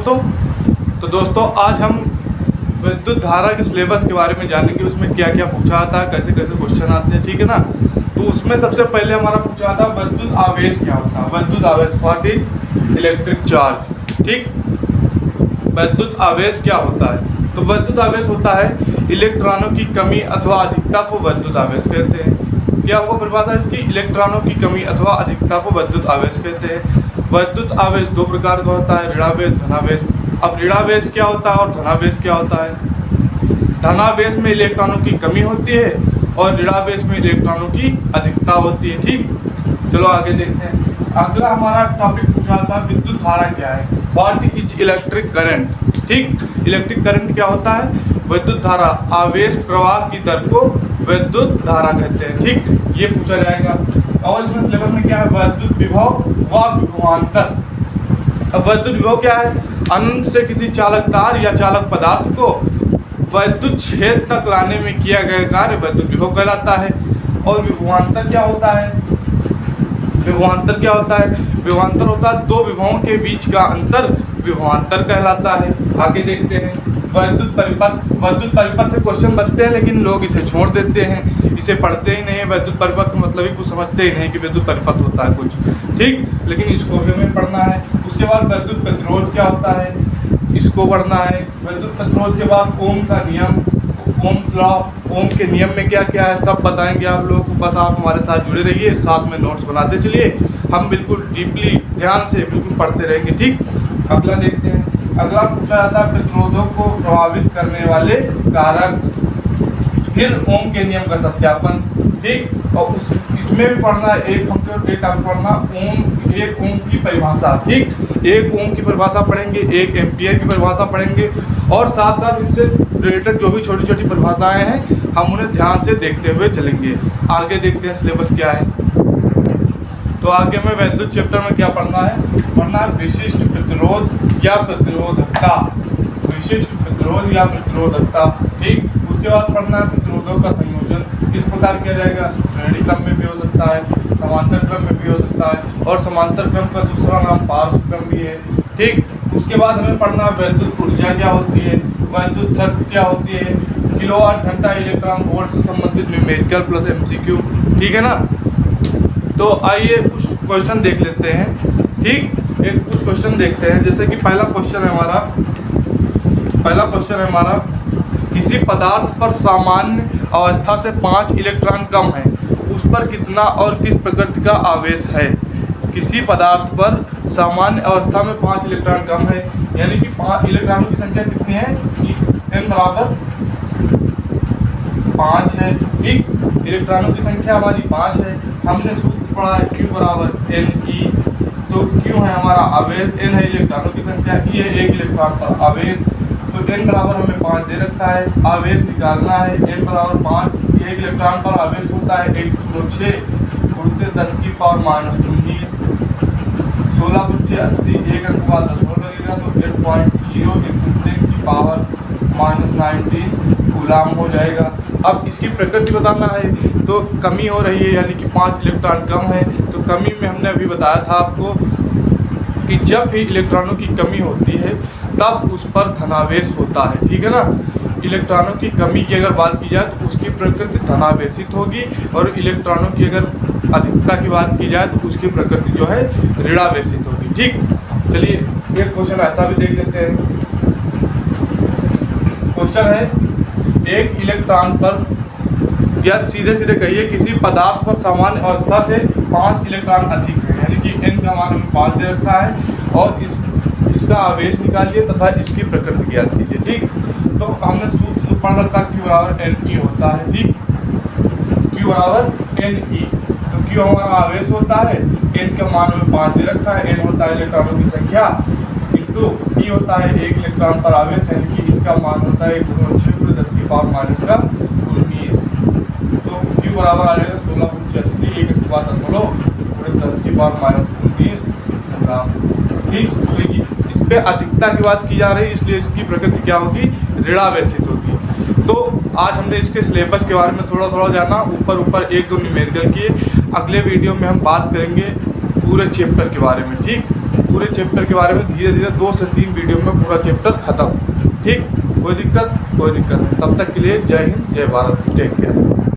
दोस्तों आज हम विद्युत धारा के सिलेबस के बारे में जानेंगे। उसमें क्या क्या पूछा आता है, कैसे कैसे क्वेश्चन आते हैं, ठीक है ना। तो उसमें सबसे पहले हमारा पूछा था विद्युत आवेश क्या होता है। विद्युत आवेश व्हाट इज इलेक्ट्रिक चार्ज। ठीक, विद्युत आवेश क्या होता है? तो विद्युत आवेश होता है इलेक्ट्रॉनों की कमी अथवा अधिकता को विद्युत आवेश कहते हैं। क्या होगा परिभाषा इसकी? इलेक्ट्रॉनों की कमी अथवा अधिकता को विद्युत आवेश कहते हैं। विद्युत आवेश दो प्रकार का होता है, ऋणावेश, धनावेश। अब ऋणावेश क्या होता है और धनावेश क्या होता है? धनावेश में इलेक्ट्रॉनों की कमी होती है और ऋणावेश में इलेक्ट्रॉनों की अधिकता होती है। ठीक, चलो आगे देखते हैं। अगला हमारा टॉपिक पूछा था विद्युत धारा क्या है, व्हाट इज इलेक्ट्रिक करंट। ठीक, इलेक्ट्रिक करंट क्या होता है? विद्युत धारा, आवेश प्रवाह की दर को विद्युत धारा कहते हैं। ठीक, ये पूछा जाएगा। और इसमें सिलेबस में क्या है? विद्युत विभव व विभवांतर। अब विद्युत विभव क्या है? अनंत से किसी चालक तार या चालक पदार्थ को विद्युत क्षेत्र तक लाने में किया गया कार्य विद्युत विभव कहलाता है। और विभवांतर क्या होता है? विभवांतर क्या होता है? विभवांतर होता है दो विभवों के बीच का अंतर विभवांतर कहलाता है। आगे देखते हैं विद्युत परिपथ। विद्युत परिपथ से क्वेश्चन बनते हैं लेकिन लोग इसे छोड़ देते हैं, इसे पढ़ते ही नहीं है। विद्युत परिपथ का मतलब ही कुछ समझते ही नहीं कि विद्युत परिपथ होता है कुछ। ठीक, लेकिन इसको भी हमें पढ़ना है। उसके बाद विद्युत प्रतिरोध क्या होता है, इसको पढ़ना है। विद्युत प्रतिरोध के बाद ओम का नियम, ओम्स लॉ, ओम के नियम में क्या क्या है सब बताएंगे आप लोगों को। बस आप हमारे साथ जुड़े रहिए, साथ में नोट्स बनाते चलिए। हम बिल्कुल डीपली ध्यान से बिल्कुल पढ़ते रहेंगे। ठीक, अगला देखते हैं। अगला पूछा जाता है प्रतिरोधों को प्रभावित करने वाले कारक, फिर ओम के नियम का सत्यापन। ठीक, और इसमें भी पढ़ना एक पढ़ना एक ओम की परिभाषा। ठीक, एक ओम की परिभाषा पढ़ेंगे, एक एम्पियर की परिभाषा पढ़ेंगे और साथ साथ इससे रिलेटेड जो भी छोटी छोटी परिभाषाएं हैं हम उन्हें ध्यान से देखते हुए चलेंगे। आगे देखते हैं सिलेबस क्या है। तो आगे हमें विद्युत चैप्टर में क्या पढ़ना है? विशिष्ट प्रतिरोध या प्रतिरोधकता। विशिष्ट प्रतिरोध या प्रतिरोधकता। ठीक, उसके बाद पढ़ना है प्रतिरोधों का संयोजन किस प्रकार किया जाएगा। श्रेणी क्रम में भी हो सकता है, समांतर क्रम में भी हो सकता है, और समांतर क्रम का दूसरा नाम पार्श्व क्रम भी है। ठीक, उसके बाद हमें पढ़ना विद्युत ऊर्जा क्या होती है, विद्युत शक्ति क्या होती है, किलोवाट घंटा इलेक्ट्रॉन वोल्ट से संबंधित न्यूमेरिकल प्लस एमसीक्यू। ठीक है ना। तो आइए कुछ क्वेश्चन देख लेते हैं। ठीक, एक कुछ क्वेश्चन देखते हैं। जैसे कि पहला क्वेश्चन है हमारा किसी पदार्थ पर सामान्य अवस्था से 5 इलेक्ट्रॉन कम है, उस पर कितना और किस प्रकृति का आवेश है। किसी पदार्थ पर सामान्य अवस्था में 5 इलेक्ट्रॉन कम है, यानी कि 5 इलेक्ट्रॉनों की संख्या कितनी है कि n बराबर 5 है। ठीक, इलेक्ट्रॉनों की संख्या हमारी 5 है। हमने सूत्र पढ़ा है Q बराबर Ne। तो Q है हमारा आवेश, N है इलेक्ट्रॉनों की संख्या, E है एक इलेक्ट्रॉन पर आवेश। तो n बराबर हमें 5 दे रखा है, आवेश निकालना है। n बराबर 5, एक इलेक्ट्रॉन पर आवेश होता है 106 उड़ते 10 की पावर -19, 16 × 80, एक अंक बाद 10 लगेगा तो 8.0 × 10 की पावर -19 कूलाम हो जाएगा। अब इसकी प्रकृति बताना है, तो कमी हो रही है यानी कि 5 इलेक्ट्रॉन कम है। तो कमी में हमने अभी बताया था आपको कि जब भी इलेक्ट्रॉनों की कमी होती है तब उस पर धनावेश होता है। ठीक है ना। इलेक्ट्रॉनों की कमी की अगर बात की जाए तो उसकी प्रकृति धनावेशित होगी, और इलेक्ट्रॉनों की अगर अधिकता की बात की जाए तो उसकी प्रकृति जो है ऋणावेशित होगी। ठीक, चलिए एक क्वेश्चन ऐसा भी देख लेते हैं। क्वेश्चन है एक इलेक्ट्रॉन पर, या सीधे सीधे कहिए किसी पदार्थ पर सामान्य अवस्था से 5 इलेक्ट्रॉन अधिक है, यानी कि n का मान हमें 5 दे रखा है, और इसका आवेश निकालिए तथा इसकी प्रकृति ज्ञात कीजिए। ठीक, तो हमने सूत्र पढ़ रखा Q बराबर Ne होता है। ठीक, Q बराबर Ne। तो Q हमारा आवेश होता है, n का मान हमें 5 दे रखा है, n होता है इलेक्ट्रॉनों की संख्या, इंटू E होता है एक इलेक्ट्रॉन पर आवेश, यानी कि इसका मान होता है 106 × 10 की पावर -19। तो Q बराबर आ जाएगा 16 × 80, एक अंक बाद 10 की पावर -19 ग्राम। ठीक, तो इस पे अधिकता की बात की जा रही है, इसलिए इसकी प्रकृति क्या होगी? ऋणावेशित होगी। तो आज हमने इसके सिलेबस के बारे में थोड़ा जाना, ऊपर 1-2 न्यूमेरिकल किए। अगले वीडियो में हम बात करेंगे पूरे चैप्टर के बारे में। ठीक, पूरे चैप्टर के बारे में धीरे धीरे 2 से 3 वीडियो में पूरा चैप्टर खत्म। ठीक, कोई दिक्कत नहीं। तब तक के लिए जय हिंद, जय भारत, टेक केयर।